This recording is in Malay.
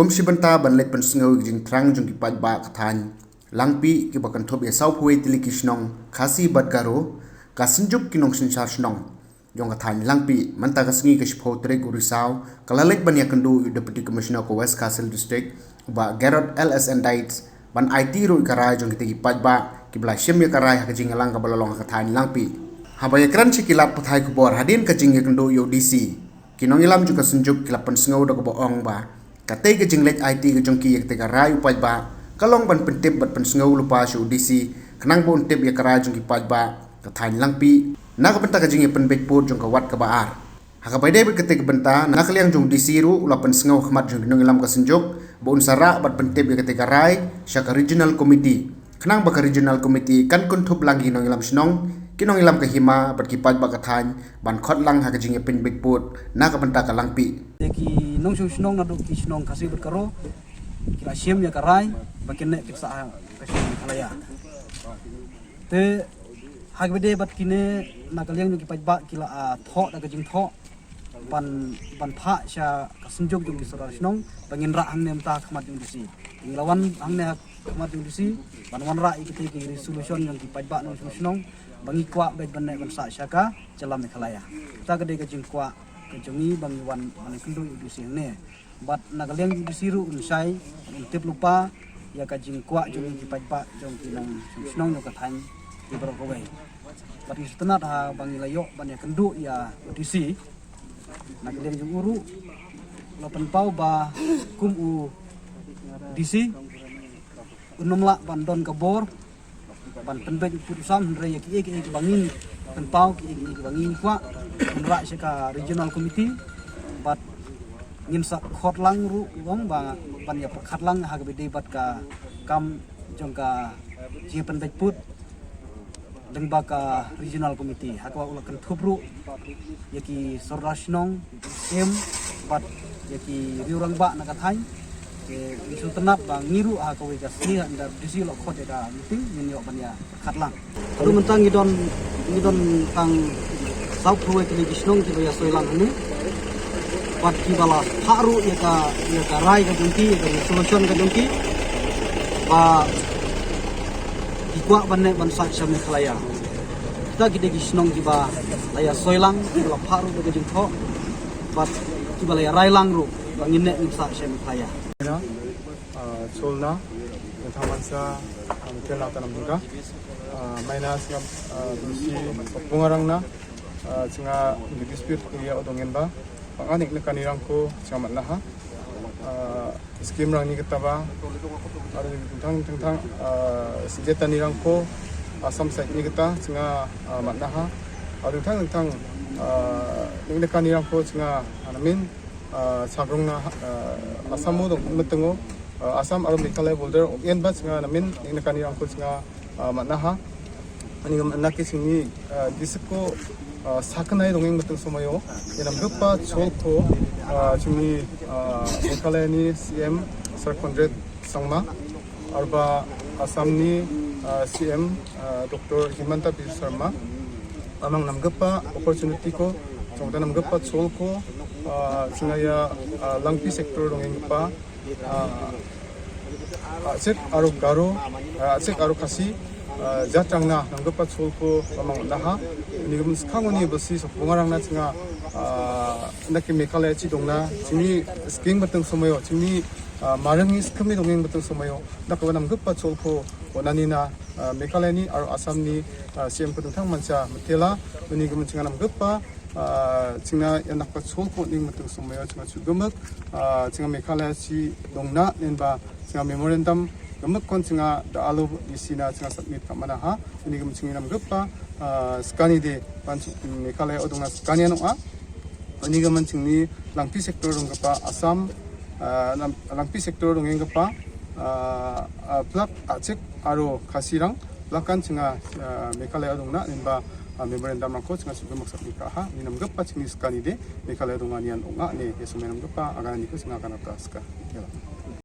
Komisi benta banlet pensengau jing trang jung ki ba kathan langpi ki bakan thop ya sau phuai tili kisnong khasi badgaro kasinjuk kinong sinsar snong jong kathan langpi manta kasngi ka shpho tre gurisau kalalek ban yakandu deputy commissioner ko West Castle district ba Gerard LSN Dites ban IT ro karai jong ki ba ki bla shem ya karai ha jing lang ka balolong kathan langpi habaya kran chikilat pathai ko bor hadin ka jing yakandu yo DC kinong ilam juga sinjuk kilap pensengau da ko boong ba katay ke jinglet IT ke jongki yak tega rayu pajba kalong ban pentip bat pensengau lupa shu DC kenang bon tip ya karai jongki pajba kathain langpi na ka benta ka jingi penbet put jong ka wat ka baar haka baide be katay ka benta na kaliang jong DC ru ula pensengau khmat jong kinong ilam ka sinjuk bon sara bat pentip ya katay karai syaka regional committee kenang ba ka regional committee kan kun thup lang kinong ilam snong kinong ilam ka hima bat ki pajba kathain ban khot lang haka jingi penbet put na ka benta ka langpi ki nong snong na do ki snong kasi berkaro kila siem ya karai bakin nek kisa kasi kalaya te hagbede bat kine na kaliang ki pajba kila tho da jing tho ban pha sha kasunjuk jung isora snong bangin ra hang nem ta khmat jung disi lawan hang ne khmat jung disi ban wan ra ikiti ki resolution yang ki pajba nong snong bangi kwa bet ban nek ban sa syaka jalam kalaya ta gede ka jing kwa kejongi bang wan kundu idisi ne bat nagaliang idisi ru unsai tip lupa ya ka jing kwa jongi ki pajpa jong kinang snong no kathan di berokowai bat istenat ha bang layo ban ya kendu ya idisi nagaliang jong uru lopen pau ba kum u disi unomla bandon kabor ban penbet putusan re ya ki bangin penpau ki bangin kwa ra ka regional committee bat ngin sa khotlang ru wong ba ban ya khatlang ha be debat ka kam jong ka ji penbet put deng ba ka regional committee ha ka ula kan thupru yaki sorrasnong em bat yaki riurang ba na ka thai ke isu tenap ba ngiru ha ka we ka sni anda disi lo khot ka meeting nin yo ban ya khatlang tu mentang ngidon tang sau pruwe kini kisnong ki ya soilang ni pat ki bala haru ya ka rai ka jungki ya solution ka jungki ba ikwa banne ban sa chame khlaya ta ki de kisnong ki ba laya soilang ki bala haru ka jung tho pat ki bala ya rai lang ru bangin ne sa chame khlaya cholna thamansa amkela tanambuga maina singap bisi pungarangna singa dispute kuya odongen ba panganik na kanirangko singa matlaha scheme rang ni kataba ada tentang senjata nirangko asam site ni kata singa matlaha ada tentang ni kanirangko singa anamin sabrungna asam mo dong metengo asam arum dikale boulder yen ba singa anamin ni kanirangko singa matlaha ani naki singi disko 사크나의 동행 같은 소모요. 이런 몇바 좋고 중이 메칼레니 CM 서컨드레 상마 알바 아삼니 CM Dr. Himanta Biswa Sharma amang namgapa opportunity ko 정다 namgapa 좋고 sinaya langpi sector 동행 pa 아직 아로 가로 아직 아로 카시 자장나 남급바 좋고 amang 나하 니금 스카고니 버시 소봉아랑나 칭아 나키 메칼레 치동나 지미 스킹 같은 소모요 지미 마릉이 스크미 동행 같은 소모요 나그 남급바 좋고 원나니나 메칼레니 아로 아삼니 CM 같은 탕만차 메텔라 니금 칭아 남급바 칭나 연락바 좋고 닝 같은 소모요 칭아 주금흑 칭아 메칼레 치 동나 낸바 칭아 메모랜덤 Gemakon singa da alu isina singa submit ka manaha ini gem singi nam guppa skani de pan mekalaya odunga skani anu a ini gem singi langpi sektor dong guppa asam langpi sektor dong guppa plak acek aro kasirang plakan singa mekalaya odungna nimba memorandum ko singa sugemak submit ka ha ini nam guppa singi skani de mekalaya odunga nian onga ne yesumenam guppa agana ni ko singa kanata ska